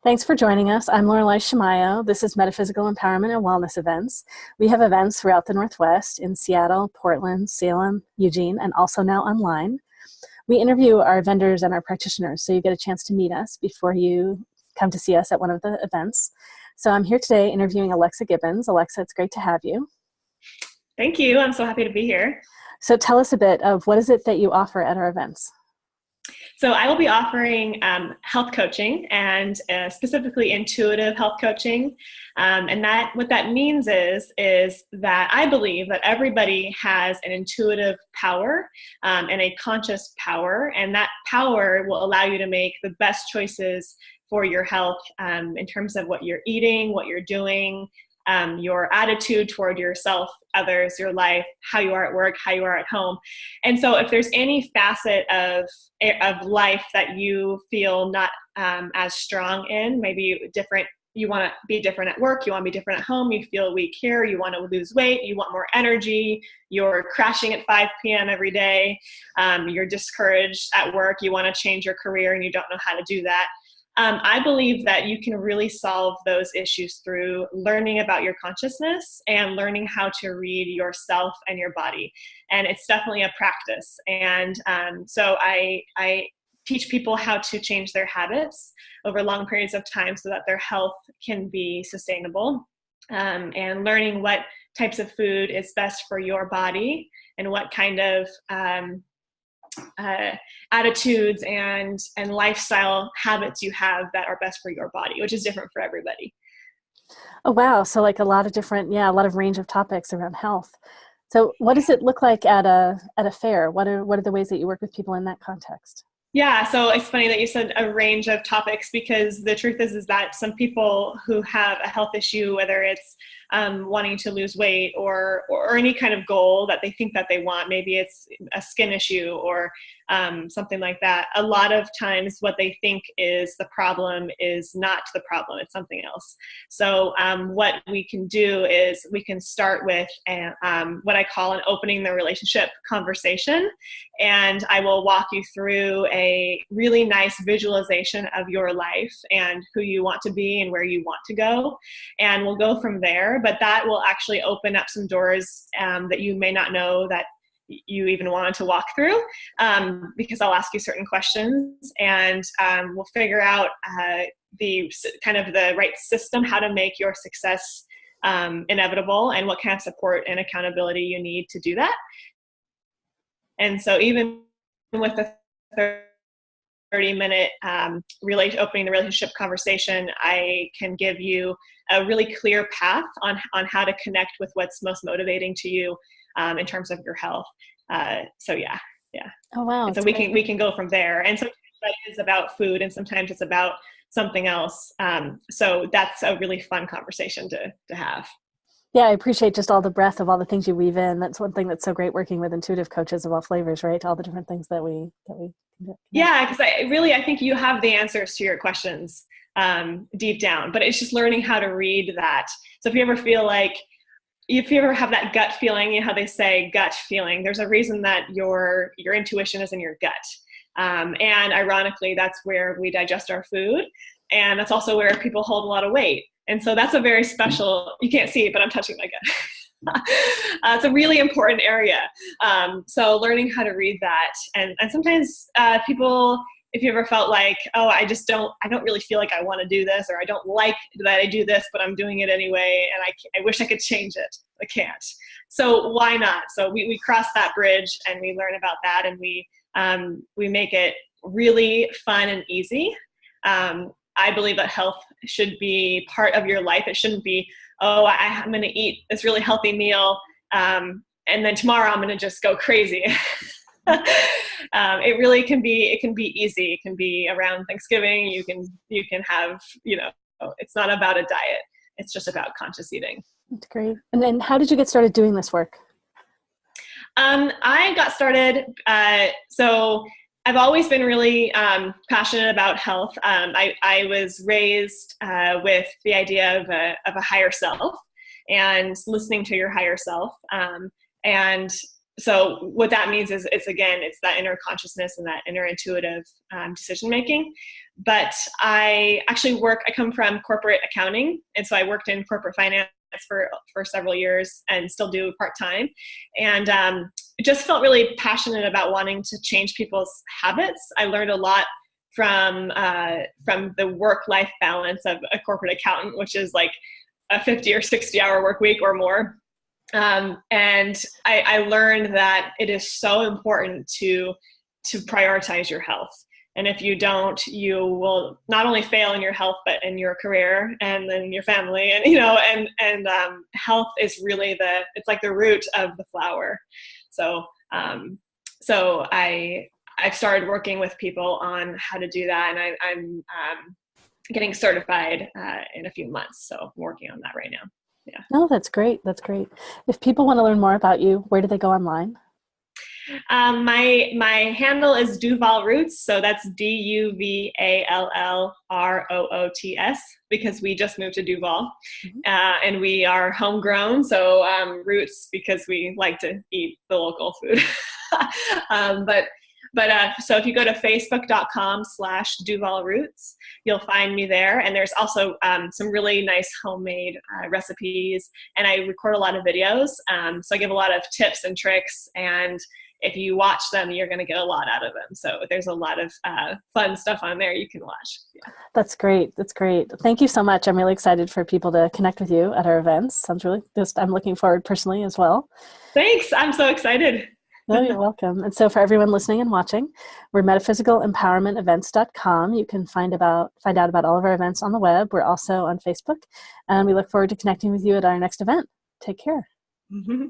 Thanks for joining us. I'm Lorelei Shamayo. This is Metaphysical Empowerment and Wellness Events. We have events throughout the Northwest in Seattle, Portland, Salem, Eugene, and also now online. We interview our vendors and our practitioners, so you get a chance to meet us before you come to see us at one of the events. So I'm here today interviewing Alexa Gibbons. Alexa, it's great to have you. Thank you. I'm so happy to be here. So tell us a bit of what is it that you offer at our events? So I will be offering health coaching and specifically intuitive health coaching. And that what that means is that I believe that everybody has an intuitive power and a conscious power, and that power will allow you to make the best choices for your health in terms of what you're eating, what you're doing, your attitude toward yourself, others, your life, how you are at work, how you are at home. And so if there's any facet of life that you feel not as strong in, maybe different, you want to be different at work, you want to be different at home, you feel weak here, you want to lose weight, you want more energy, you're crashing at 5 p.m. every day, you're discouraged at work, you want to change your career and you don't know how to do that. I believe that you can really solve those issues through learning about your consciousness and learning how to read yourself and your body. And it's definitely a practice. And so I teach people how to change their habits over long periods of time so that their health can be sustainable. And learning what types of food is best for your body and what kind of attitudes and lifestyle habits you have that are best for your body, which is different for everybody. Oh, wow. So like a lot of range of topics around health. So what does it look like at a fair? What are the ways that you work with people in that context? Yeah, so it's funny that you said a range of topics, because the truth is that some people who have a health issue, whether it's wanting to lose weight or any kind of goal that they think that they want, maybe it's a skin issue or something like that. A lot of times what they think is the problem is not the problem, it's something else. So what we can do is we can start with what I call an opening the relationship conversation. And I will walk you through a really nice visualization of your life and who you want to be and where you want to go. And we'll go from there, but that will actually open up some doors that you may not know that you even wanted to walk through, because I'll ask you certain questions and we'll figure out the kind of the right system, how to make your success inevitable and what kind of support and accountability you need to do that. And so even with the 30-minute opening the relationship conversation, I can give you a really clear path on how to connect with what's most motivating to you in terms of your health. So yeah. Oh, wow. And so we can go from there. And sometimes that is about food and sometimes it's about something else. So that's a really fun conversation to have. Yeah, I appreciate just all the breadth of all the things you weave in. That's one thing that's so great working with intuitive coaches of all flavors, right? All the different things that we can do. Yeah, because I think you have the answers to your questions deep down, but it's just learning how to read that. So if you ever have that gut feeling, you know how they say gut feeling, there's a reason that your intuition is in your gut. And ironically, that's where we digest our food. And that's also where people hold a lot of weight. And so that's a very special, you can't see it, but I'm touching my gut. It's a really important area. So learning how to read that. And sometimes people, if you ever felt like, oh, I don't really feel like I want to do this, or I don't like that I do this, but I'm doing it anyway, and I wish I could change it. I can't. So why not? So we cross that bridge and we learn about that, and we make it really fun and easy. I believe that health should be part of your life. It shouldn't be, oh, I'm going to eat this really healthy meal, and then tomorrow I'm going to just go crazy. It really can be. It can be easy. It can be around Thanksgiving. You can have. It's not about a diet. It's just about conscious eating. That's great. And then, how did you get started doing this work? I got started. So I've always been really passionate about health. I was raised with the idea of a higher self and listening to your higher self. And so what that means is it's that inner consciousness and that inner intuitive decision making. But I actually I come from corporate accounting. And so I worked in corporate finance for several years and still do part-time. And just felt really passionate about wanting to change people's habits. I learned a lot from the work-life balance of a corporate accountant, which is like a 50 or 60 hour work week or more. And I learned that it is so important to prioritize your health. And if you don't, you will not only fail in your health, but in your career and then your family. And health is really it's like the root of the flower. So I've started working with people on how to do that, and I'm getting certified in a few months. So I'm working on that right now. Yeah. Oh, that's great. That's great. If people want to learn more about you, where do they go online? My handle is Duval Roots. So that's DUVALLROOTS, because we just moved to Duval, and we are homegrown. So Roots, because we like to eat the local food. So if you go to facebook.com/Duval Roots, you'll find me there. And there's also some really nice homemade recipes, and I record a lot of videos. So I give a lot of tips and tricks, and if you watch them, you're going to get a lot out of them. So there's a lot of fun stuff on there you can watch. Yeah. That's great. That's great. Thank you so much. I'm really excited for people to connect with you at our events. I'm looking forward personally as well. Thanks. I'm so excited. No, you're welcome. And so for everyone listening and watching, we're MetaphysicalEmpowermentEvents.com. You can find out about all of our events on the web. We're also on Facebook, and we look forward to connecting with you at our next event. Take care. Mm-hmm.